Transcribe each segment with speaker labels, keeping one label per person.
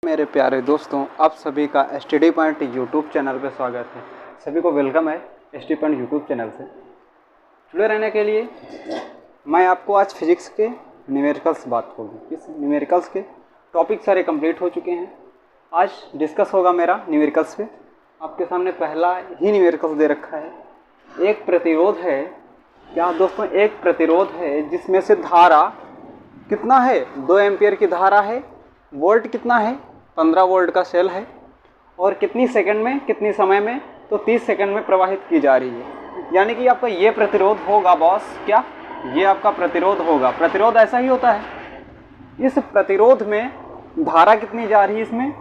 Speaker 1: मेरे प्यारे दोस्तों, आप सभी का स्टडी पॉइंट यूट्यूब चैनल पर स्वागत है। सभी को वेलकम है स्टडी पॉइंट यूट्यूब चैनल से जुड़े रहने के लिए। मैं आपको आज फिजिक्स के न्यूमेरिकल्स बात करूँगी। इस न्यूमेरिकल्स के टॉपिक सारे कंप्लीट हो चुके हैं। आज डिस्कस होगा मेरा न्यूमेरिकल्स पे। आपके सामने पहला ही न्यूमेरिकल्स दे रखा है। एक प्रतिरोध है, क्या दोस्तों, एक प्रतिरोध है जिसमें से धारा कितना है, 2 एम्पियर की धारा है। वोल्ट कितना है, 15 वोल्ट का सेल है। और कितनी सेकंड में, कितनी समय में, तो 30 सेकंड में प्रवाहित की जा रही है। यानी कि आपका ये प्रतिरोध होगा बॉस, क्या ये आपका प्रतिरोध होगा। प्रतिरोध ऐसा ही होता है। इस प्रतिरोध में धारा कितनी जा रही है इसमें,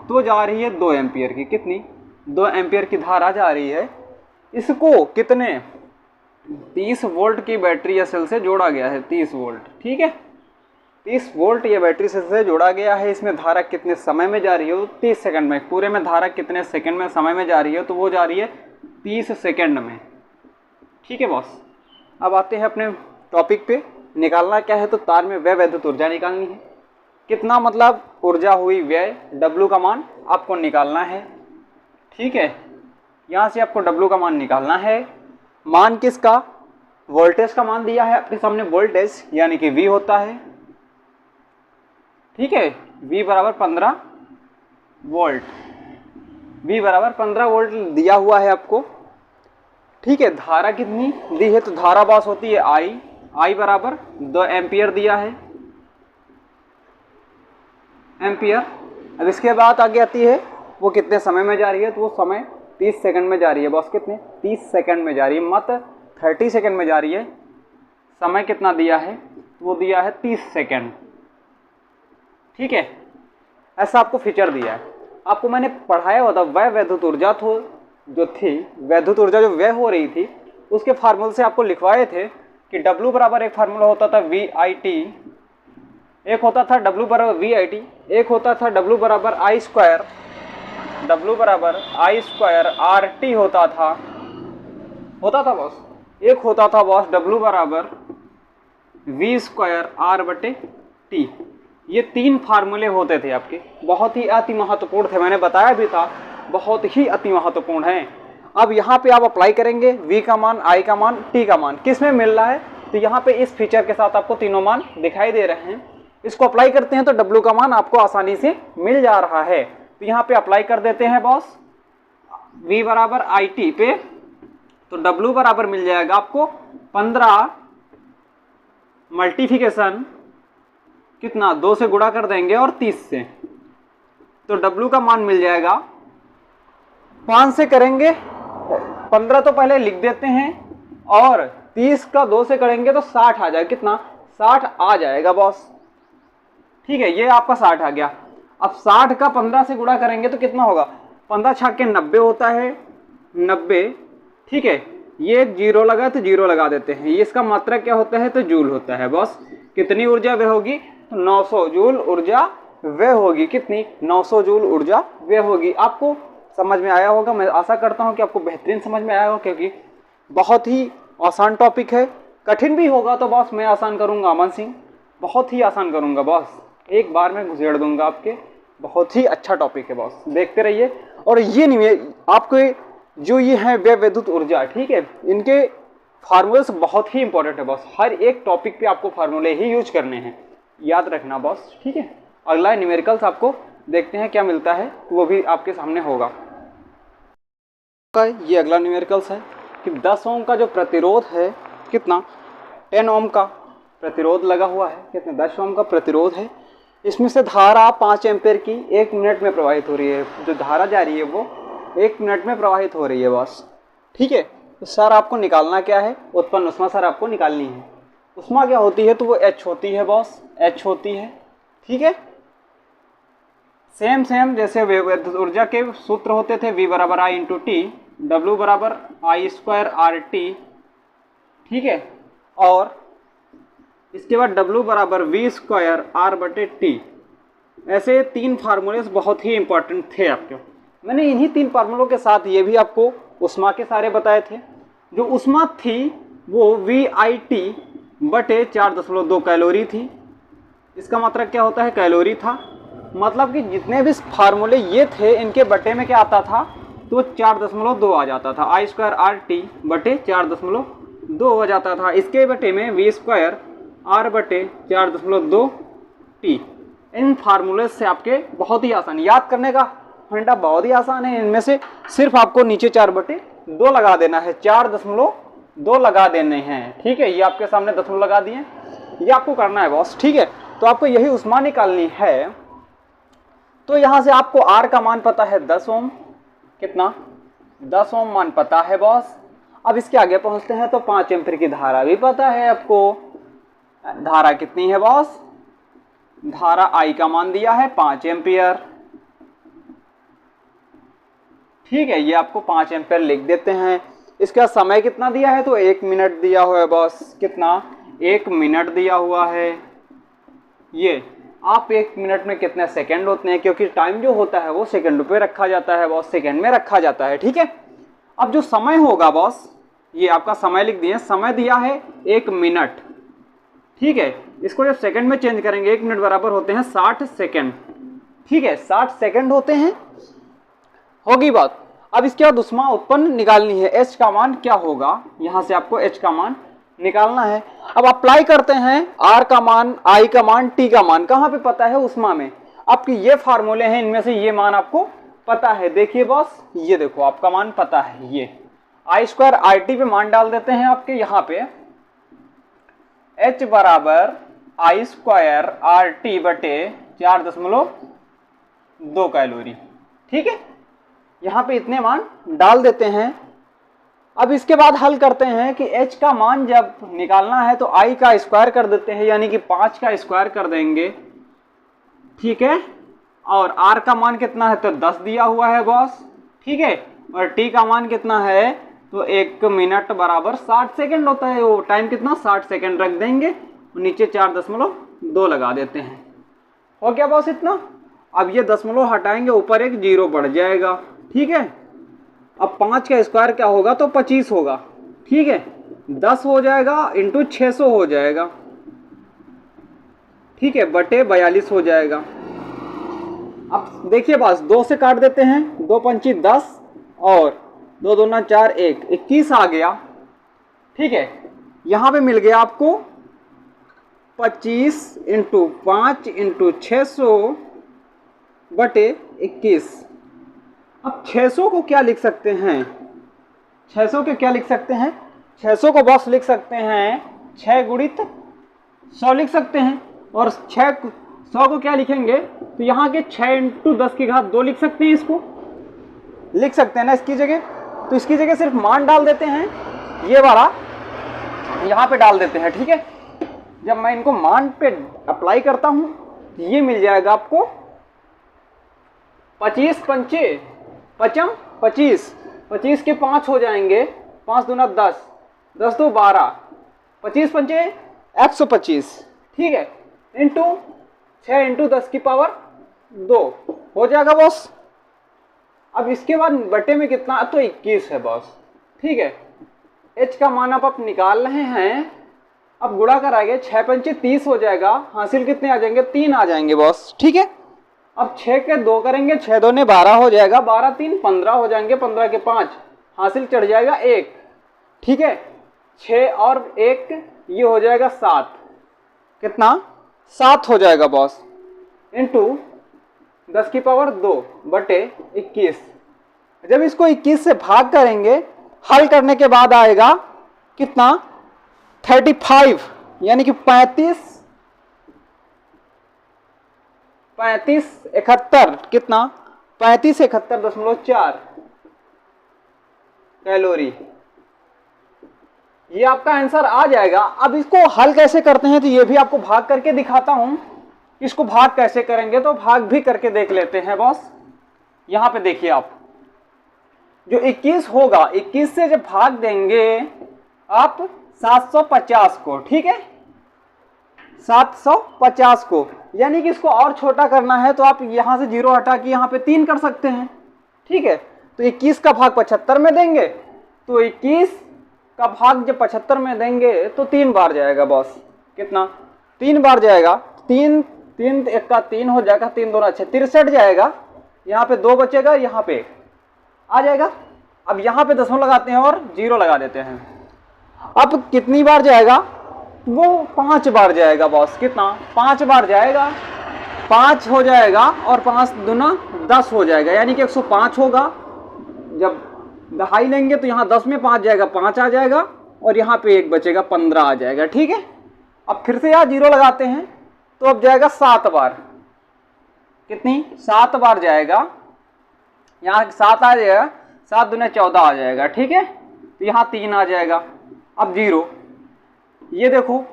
Speaker 1: तो जा रही है 2 एम्पियर की। कितनी, 2 एम्पियर की धारा जा रही है। इसको कितने, 30 वोल्ट की बैटरी या सेल से जोड़ा गया है। 30 वोल्ट, ठीक है, 30 वोल्ट ये बैटरी से जोड़ा गया है। इसमें धारा कितने समय में जा रही है, 30 सेकंड में। पूरे में धारा कितने सेकंड में, समय में जा रही है, तो वो जा रही है 30 सेकंड में। ठीक है बॉस। अब आते हैं अपने टॉपिक पे। निकालना क्या है, तो तार में व्यय विद्युत ऊर्जा निकालनी है। कितना मतलब ऊर्जा हुई व्यय, W का मान आपको निकालना है। ठीक है, यहाँ से आपको W का मान निकालना है। मान किसका, वोल्टेज का मान दिया है आपके सामने। वोल्टेज यानी कि V होता है, ठीक है, V बराबर 15 वोल्ट। V बराबर 15 वोल्ट दिया हुआ है आपको। ठीक है, धारा कितनी दी है, तो धारा बॉस होती है I बराबर 2 एम्पियर दिया है, एम्पियर। अब इसके बाद आगे आती है वो कितने समय में जा रही है, तो वो समय 30 सेकंड में जा रही है बॉस। कितने, 30 सेकंड में जा रही है, मत 30 सेकंड में जा रही है। समय कितना दिया है, वो दिया है 30 सेकंड। ठीक है, ऐसा आपको फीचर दिया है। आपको मैंने पढ़ाया हुआ था वह विद्युत ऊर्जा जो थी, विद्युत ऊर्जा जो व्यय हो रही थी, उसके फार्मूले से आपको लिखवाए थे कि W बराबर एक फार्मूला होता था VIT, एक होता था W बराबर VIT, एक होता था W बराबर I स्क्वायर, W बराबर I स्क्वायर RT होता था बॉस। एक होता था बॉस W बराबर V स्क्वायर R बटे T। ये 3 फार्मूले होते थे आपके, बहुत ही अति महत्वपूर्ण थे। मैंने बताया भी था, बहुत ही अति महत्वपूर्ण है। अब यहाँ पे आप अप्लाई करेंगे V का मान, I का मान, T का मान किस में मिल रहा है, तो यहाँ पे इस फीचर के साथ आपको तीनों मान दिखाई दे रहे हैं। इसको अप्लाई करते हैं तो W का मान आपको आसानी से मिल जा रहा है। तो यहाँ पे अप्लाई कर देते हैं बॉस V बराबर IT पे, तो W बराबर मिल जाएगा आपको 15 मल्टीप्लिकेशन कितना, 2 से गुणा कर देंगे और 30 से, तो W का मान मिल जाएगा। 5 से करेंगे, 15 तो पहले लिख देते हैं, और 30 का 2 से करेंगे तो 60 आ जाएगा। कितना, 60 आ जाएगा बॉस। ठीक है, ये आपका 60 आ गया। अब 60 का 15 से गुणा करेंगे तो कितना होगा, 15 छाके 90 होता है, 90। ठीक है, ये एक जीरो लगा तो जीरो लगा देते हैं। ये इसका मात्रक क्या होता है, तो जूल होता है बॉस। कितनी ऊर्जा व्यय होगी, तो 900 जूल ऊर्जा व्यय होगी। कितनी, 900 जूल ऊर्जा व्यय होगी। आपको समझ में आया होगा, मैं आशा करता हूं कि आपको बेहतरीन समझ में आया होगा, क्योंकि बहुत ही आसान टॉपिक है। कठिन भी होगा तो बॉस मैं आसान करूंगा, अमन सिंह, बहुत ही आसान करूंगा बॉस, एक बार में घुसेड़ दूंगा आपके। बहुत ही अच्छा टॉपिक है बॉस, देखते रहिए। और ये नहीं, आपके जो ये है व्यय विद्युत ऊर्जा, ठीक है, इनके फार्मूले बहुत ही इंपॉर्टेंट है बॉस। हर एक टॉपिक पे आपको फार्मूले ही यूज करने हैं, याद रखना बॉस। ठीक है, अगला न्यूमेरिकल्स आपको देखते हैं क्या मिलता है, वो भी आपके सामने होगा। ये अगला न्यूमेरिकल्स है कि 10 ओम का जो प्रतिरोध है, कितना, 10 ओम का प्रतिरोध लगा हुआ है। कितने, 10 ओम का प्रतिरोध है। इसमें से धारा 5 एम्पियर की 1 मिनट में प्रवाहित हो रही है। जो धारा जा रही है वो 1 मिनट में प्रवाहित हो रही है बॉस। ठीक है, तो सर आपको निकालना क्या है, उत्पन्न उष्मा सर आपको निकालनी है। उष्मा क्या होती है, तो वो H होती है बॉस, H होती है। ठीक है, सेम जैसे विद्युत ऊर्जा के सूत्र होते थे, V बराबर I इंटू टी, W बराबर I स्क्वायर RT। ठीक है, और इसके बाद W बराबर V स्क्वायर R बटे T। ऐसे 3 फार्मूले बहुत ही इंपॉर्टेंट थे आपके। मैंने इन्हीं 3 फार्मूलों के साथ ये भी आपको उष्मा के सारे बताए थे। जो उष्मा थी वो VIT बटे 4.2 कैलोरी थी। इसका मात्रक क्या होता है, कैलोरी था। मतलब कि जितने भी फार्मूले ये थे इनके बटे में क्या आता था, तो 4.2 आ जाता था। आई स्क्वायर आर टी बटे 4.2 हो जाता था। इसके बटे में वी स्क्वायर आर बटे 4.2 टी। इन फार्मूले से आपके बहुत ही आसान, याद करने का फंडा बहुत ही आसान है। इनमें से सिर्फ आपको नीचे 4/2 लगा देना है, 4.2 लगा देने हैं। ठीक है, ये आपके सामने दशमलव लगा दिए, ये आपको करना है बॉस। ठीक है, तो आपको यही उष्मा निकालनी है। तो यहाँ से आपको आर का मान पता है 10 ओम, कितना 10 ओम मान पता है बॉस। अब इसके आगे पहुंचते हैं तो 5 एम्पीयर की धारा भी पता है आपको। धारा कितनी है बॉस, धारा आई का मान दिया है 5 एम्पीयर। ठीक है, ये आपको 5 एम्पीयर लिख देते हैं। इसका समय कितना दिया है, तो 1 मिनट दिया हुआ है बॉस। कितना, 1 मिनट दिया हुआ है। ये आप 1 मिनट में कितने सेकंड होते हैं, क्योंकि टाइम जो होता है वो सेकंड पे रखा जाता है बॉस, सेकंड में रखा जाता है। ठीक है, अब जो समय होगा बॉस, ये आपका समय लिख दिए, समय दिया है 1 मिनट। ठीक है, इसको जब सेकंड में चेंज करेंगे, 1 मिनट बराबर होते हैं 60 सेकंड। ठीक है, 60 सेकंड होते हैं, होगी बात। अब इसके बाद उष्मा उत्पन्न निकालनी है, एच का मान क्या होगा, यहां से आपको एच का मान निकालना है। अब अप्लाई करते हैं, आर का मान, आई का मान, टी का मान कहां पे पता है, उष्मा में। आपके ये फार्मूले हैं, इनमें से ये मान आपको पता है। देखिए बॉस, ये देखो आपका मान पता है, ये आई स्क्वायर आर टी पे मान डाल देते हैं आपके यहाँ पे। एच बराबर आई स्क्वायर आर टी बटे 4.2 कैलोरी। ठीक है, यहाँ पे इतने मान डाल देते हैं। अब इसके बाद हल करते हैं कि h का मान जब निकालना है तो i का स्क्वायर कर देते हैं, यानी कि 5 का स्क्वायर कर देंगे। ठीक है, और r का मान कितना है, तो 10 दिया हुआ है बॉस। ठीक है, और t का मान कितना है, तो 1 मिनट बराबर 60 सेकंड होता है। वो टाइम कितना, 60 सेकंड रख देंगे, नीचे 4.2 लगा देते हैं। हो गया बॉस इतना। अब ये दशमलव हटाएंगे, ऊपर एक 0 बढ़ जाएगा। ठीक है, अब 5 का स्क्वायर क्या होगा, तो 25 होगा। ठीक है, 10 हो जाएगा इंटू 600 हो जाएगा। ठीक है, बटे 42 हो जाएगा। अब देखिए बस 2 से काट देते हैं, 2 पंची 10 और 2 दूना 4, 1 21 आ गया। ठीक है, यहाँ पे मिल गया आपको 25 इंटू 5 इंटू 600 बटे 21। अब 600 को क्या लिख सकते हैं, 600 के क्या लिख सकते हैं, 600 को बॉस लिख सकते हैं 6 गुणित 100 लिख सकते हैं। और 100 को क्या लिखेंगे, तो यहाँ के 6 इंटू 10 की घात 2 लिख सकते हैं। इसको लिख सकते हैं ना इसकी जगह। तो इसकी जगह सिर्फ मान डाल देते हैं, ये वाला यहाँ पे डाल देते हैं। ठीक है, जब मैं इनको मान पे अप्लाई करता हूँ तो ये मिल जाएगा आपको 25 पंचे पचम 25, 25 के 5 हो जाएंगे, 5 दूना 10, 10 दो 12, 25 पंचे 125। ठीक है, इंटू 6 इंटू 10 की पावर 2 हो जाएगा बॉस। अब इसके बाद बटे में कितना, तो 21 है बॉस। ठीक है, एच का मान आप निकाल रहे हैं। अब गुणा कराएंगे, 6 पंचे 30 हो जाएगा, हासिल कितने आ जाएंगे, 3 आ जाएंगे बॉस। ठीक है, अब 6 के 2 करेंगे, 6 दूने 12 हो जाएगा, 12 3 15 हो जाएंगे, 15 के 5 हासिल चढ़ जाएगा 1। ठीक है, 6 और 1 ये हो जाएगा 7, कितना 7 हो जाएगा बॉस, इंटू 10 की पावर 2 बटे 21। जब इसको 21 से भाग करेंगे, हल करने के बाद आएगा कितना 35, यानी कि 35 71 कितना 3571.4 कैलोरी। ये आपका आंसर आ जाएगा। अब इसको हल कैसे करते हैं, तो ये भी आपको भाग करके दिखाता हूं। इसको भाग कैसे करेंगे, तो भाग भी करके देख लेते हैं बॉस। यहां पे देखिए आप, जो 21 होगा, 21 से जब भाग देंगे आप 750 को। ठीक है, 750 को, यानी कि इसको और छोटा करना है तो आप यहां से 0 हटा के यहाँ पे 3 कर सकते हैं। ठीक है, तो 21 का भाग 75 में देंगे, तो 21 का भाग जब 75 में देंगे तो 3 बार जाएगा बॉस। कितना, 3 बार जाएगा। 3 3 1 3 हो जाएगा, 3 2 6 63 जाएगा। यहाँ पे 2 बचेगा, यहाँ पे आ जाएगा। अब यहाँ पे दशमलव लगाते हैं और 0 लगा देते हैं। अब कितनी बार जाएगा? वो 5 बार जाएगा बॉस। कितना? 5 बार जाएगा। 5 हो जाएगा और 5 दूना 10 हो जाएगा, यानी कि 105 होगा। जब दहाई लेंगे तो यहाँ 10 में 5 जाएगा, 5 आ जाएगा और यहाँ पे 1 बचेगा, 15 आ जाएगा। ठीक है, अब फिर से यहाँ 0 लगाते हैं तो अब जाएगा 7 बार। कितनी? 7 बार जाएगा। यहाँ 7 आ जाएगा, 7 दूना 14 आ जाएगा। ठीक है, तो यहाँ 3 आ जाएगा। अब 0, ये देखो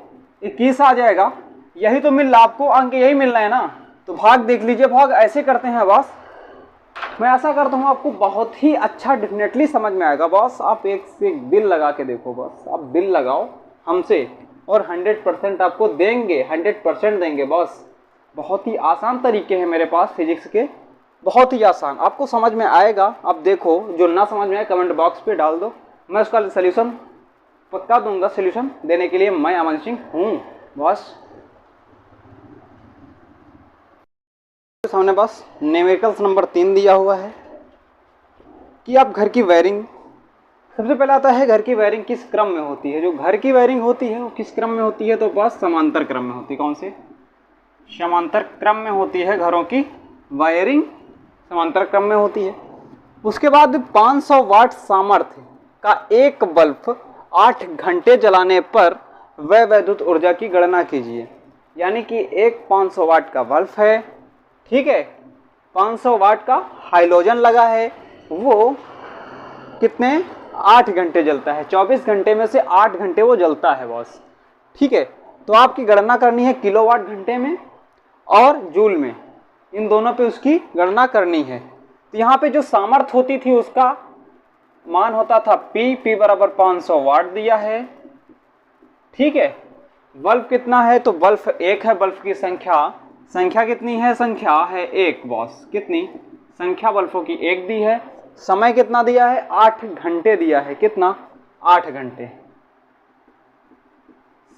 Speaker 1: 21 आ जाएगा। यही तो मिल रहा आपको, अंक यही मिल रहा है ना। तो भाग देख लीजिए, भाग ऐसे करते हैं बॉस। मैं ऐसा करता हूँ, आपको बहुत ही अच्छा डेफिनेटली समझ में आएगा बॉस। आप एक से एक दिल लगा के देखो बॉस, आप दिल लगाओ हमसे और 100% आपको देंगे, 100% देंगे बॉस। बहुत ही आसान तरीके हैं मेरे पास फिजिक्स के, बहुत ही आसान, आपको समझ में आएगा। आप देखो, जो ना समझ में आए कमेंट बॉक्स पे डाल दो, मैं उसका सोल्यूशन पक्का दूंगा। सोल्यूशन देने के लिए मैं अमन सिंह हूँ बॉस। सामने बस न्यूमेरिकल्स नंबर 3 दिया हुआ है कि आप घर की वायरिंग, सबसे पहले आता है घर की वायरिंग किस क्रम में होती है। जो घर की वायरिंग होती है वो किस क्रम में होती है? तो बस समांतर क्रम में होती है। कौन से? समांतर क्रम में होती है घरों की वायरिंग, समांतर क्रम में होती है। उसके बाद 500 वाट सामर्थ्य का एक बल्ब 8 घंटे जलाने पर वह विद्युत ऊर्जा की गणना कीजिए। यानी कि एक 500 वाट का बल्ब है, ठीक है, 500 वाट का हाइलोजन लगा है, वो कितने 8 घंटे जलता है। 24 घंटे में से 8 घंटे वो जलता है बॉस। ठीक है, तो आपकी गणना करनी है किलोवाट घंटे में और जूल में, इन दोनों पे उसकी गणना करनी है। तो यहाँ पे जो सामर्थ्य होती थी उसका मान होता था P बराबर 500 वाट दिया है। ठीक है, बल्ब कितना है? तो बल्ब 1 है। बल्ब की संख्या कितनी है? संख्या है 1 बॉस। कितनी संख्या बल्बों की? 1 दी है। समय कितना दिया है? 8 घंटे दिया है। कितना? 8 घंटे।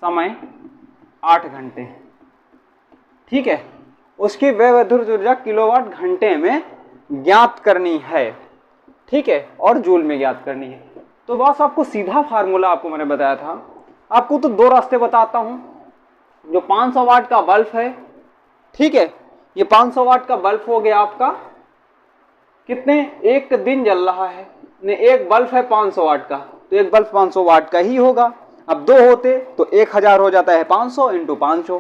Speaker 1: समय 8 घंटे। ठीक है, उसकी विद्युत ऊर्जा किलोवाट घंटे में ज्ञात करनी है। ठीक है, और जूल में ज्ञात करनी है। तो बॉस आपको सीधा फार्मूला आपको मैंने बताया था। आपको तो 2 रास्ते बताता हूं। जो 500 वाट का बल्ब है, ठीक है, ये 500 वाट का बल्ब हो गया आपका, कितने एक दिन जल रहा है ने, एक बल्ब है 500 वाट का, तो एक बल्ब 500 वाट का ही होगा। अब 2 होते तो 1000 हो जाता है। 500 इंटू 500,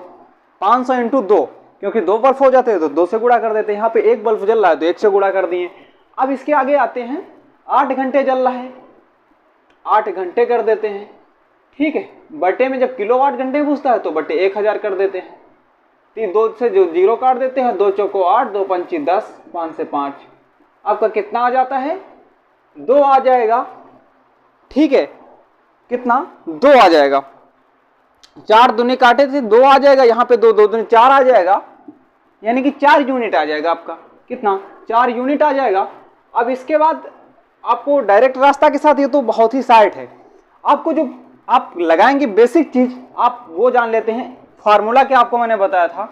Speaker 1: 500 इंटू 2, क्योंकि 2 बल्ब हो जाते हैं तो 2 से गुणा कर देते हैं। यहाँ पे एक बल्ब जल रहा है तो 1 से गुणा कर दिए। अब इसके आगे आते हैं, 8 घंटे जल रहा है, 8 घंटे कर देते हैं। ठीक है, बटे में जब किलोवाट घंटे पूछता है तो बटे 1000 कर देते हैं। 2 से जो 0 काट देते हैं, 2 चौको 8, 2 पंची 10, 5 से 5, आपका कितना आ जाता है? 2 आ जाएगा। ठीक है, कितना? 2 आ जाएगा। 4 दूनी काटे थे, 2 आ जाएगा। यहाँ पे 2 2 दूनी 4 आ जाएगा, यानी कि 4 यूनिट आ जाएगा आपका। कितना? 4 यूनिट आ जाएगा। अब इसके बाद आपको डायरेक्ट रास्ता के साथ, ये तो बहुत ही साइट है, आपको जो आप लगाएंगे बेसिक चीज आप वो जान लेते हैं। फार्मूला क्या आपको मैंने बताया था?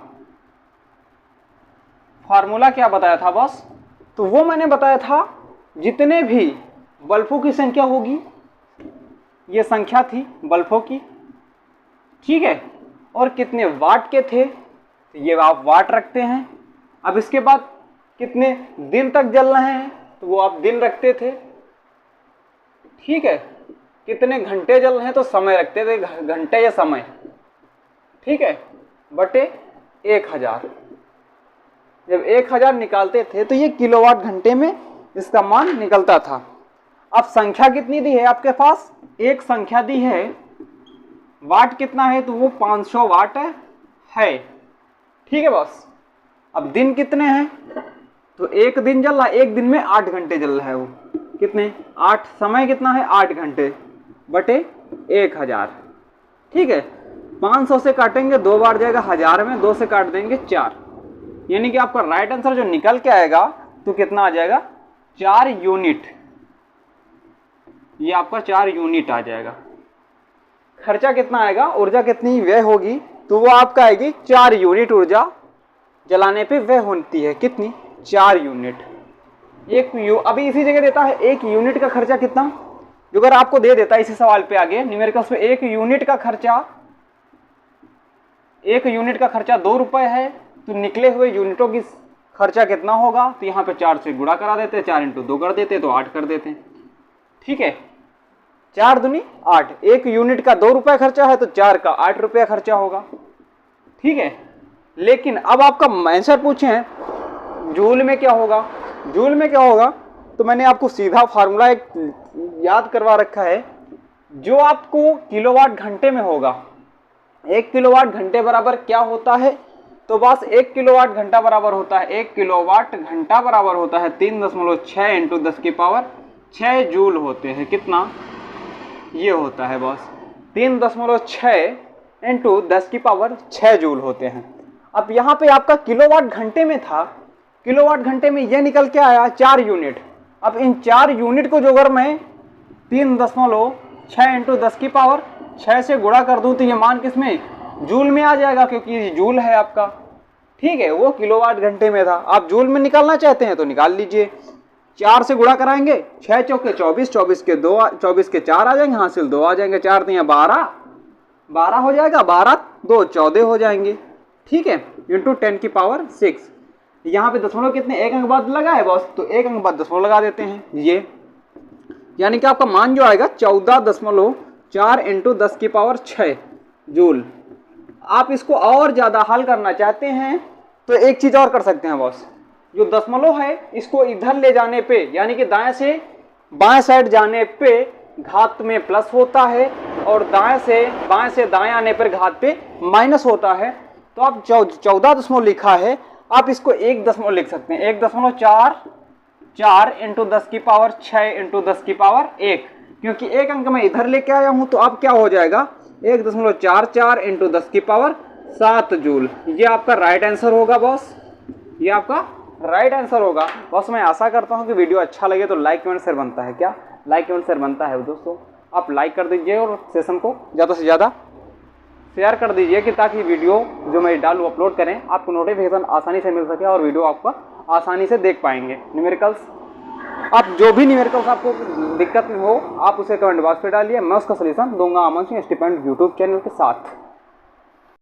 Speaker 1: फार्मूला क्या बताया था बॉस? तो वो मैंने बताया था, जितने भी बल्बों की संख्या होगी, ये संख्या थी बल्बों की, ठीक है, और कितने वाट के थे, तो ये आप वाट रखते हैं। अब इसके बाद कितने दिन तक जल रहे हैं, तो वो आप दिन रखते थे। ठीक है, कितने घंटे जल रहे हैं तो समय रखते थे, घंटे या समय। ठीक है, बटे 1000। जब 1000 निकालते थे तो ये किलोवाट घंटे में इसका मान निकलता था। अब संख्या कितनी दी है आपके पास? एक संख्या दी है। वाट कितना है? तो वो 500 वाट है। ठीक है बॉस, अब दिन कितने हैं? तो एक दिन जल रहा है, एक दिन में 8 घंटे जल रहा है वो। कितने? 8। समय कितना है? 8 घंटे बटे 1000। ठीक है, 500 से काटेंगे 2 बार जाएगा 1000 में, 2 से काट देंगे 4, यानी कि आपका राइट आंसर जो निकल के आएगा तो कितना आ जाएगा? 4 यूनिट। ये आपका 4 यूनिट आ जाएगा। खर्चा कितना आएगा? ऊर्जा कितनी व्यय होगी? तो वो आपका आएगी 4 यूनिट ऊर्जा जलाने पे वह होती है कितनी, 4 यूनिट। अभी इसी जगह देता है 1 यूनिट का खर्चा कितना, जो अगर आपको दे देता है इसी सवाल पे आगे न्यूमेरिकल्स पे 1 यूनिट का खर्चा 2 रुपए है, तो निकले हुए यूनिटों की खर्चा कितना होगा, तो यहाँ पे 4 से गुणा करा देते हैं, 4 इंटू 2 कर देते हैं तो 8 कर देते हैं। ठीक है, 4 दूनी 8, 1 यूनिट का 2 रुपये खर्चा है तो 4 का 8 रुपया खर्चा होगा। ठीक है, लेकिन अब आपका आंसर पूछे हैं जूल में क्या होगा, तो मैंने आपको सीधा फार्मूला एक याद करवा रखा है, जो आपको किलोवाट घंटे में होगा। 1 किलोवाट घंटे बराबर क्या होता है, तो बस 1 किलोवाट घंटा बराबर होता है 1 किलोवाट घंटा बराबर होता है 3.6 इंटू 10 की पावर 6 जूल होते हैं। कितना, ये होता है बस 3.6 इंटू 10 की पावर 6 जूल होते हैं। अब यहाँ पे आपका किलोवाट घंटे में था, किलोवाट घंटे में ये निकल के आया 4 यूनिट। अब इन 4 यूनिट को जो अगर मैं 3.6 इंटू 10 की पावर 6 से गुणा कर दूं तो ये मान किसमें, जूल में आ जाएगा, क्योंकि ये जूल है आपका। ठीक है, वो किलोवाट घंटे में था, आप जूल में निकालना चाहते हैं तो निकाल लीजिए। 4 से गुणा कराएंगे, 6 चौके 24, 24 के 2, 24 के 4 आ जाएंगे, हासिल 2 आ जाएंगे, 4 दिया 12, 12 हो जाएगा, 12 2 14 हो जाएंगे। ठीक है, इंटू 10 की पावर 6। यहाँ पे दशमलव कितने, 1 अंक बाद लगा है बॉस, तो 1 अंक बाद दशमलव लगा देते हैं ये, यानी कि आपका मान जो आएगा 14.4 इंटू 10 की पावर 6 जूल। आप इसको और ज़्यादा हल करना चाहते हैं तो एक चीज़ और कर सकते हैं बॉस, जो दशमलव है इसको इधर ले जाने पे, यानी कि दाएं से बाएं साइड जाने पे घात में प्लस होता है, और बाएं से दाएं आने पर घात पे माइनस होता है। तो आप 14 दशमलव लिखा है, आप इसको 1 दशमलव लिख सकते हैं, 1.4 इंटू 10 की पावर 6 इंटू 10 की पावर 1, क्योंकि 1 अंक मैं इधर लेके आया हूं, तो अब क्या हो जाएगा 1.44 इंटू 10 की पावर 7 जूल। ये आपका राइट आंसर होगा बॉस, ये आपका राइट आंसर होगा बॉस। मैं आशा करता हूं कि वीडियो अच्छा लगे तो लाइक कमेंट शेयर बनता है, क्या लाइक कमेंट शेयर बनता है दोस्तों, आप लाइक कर दीजिए और सेशन को ज़्यादा से ज़्यादा शेयर कर दीजिए, कि ताकि वीडियो जो मैं डालूँ अपलोड करें आपको नोटिफिकेशन आसानी से मिल सके और वीडियो आपका आसानी से देख पाएंगे। न्यूमेरिकल्स, आप जो भी न्यूमेरिकल्स आपको दिक्कत में हो आप उसे कमेंट बॉक्स पे डालिए, मैं उसका सलूशन दूंगा अमन सिंह स्टीपेंट यूट्यूब चैनल के साथ।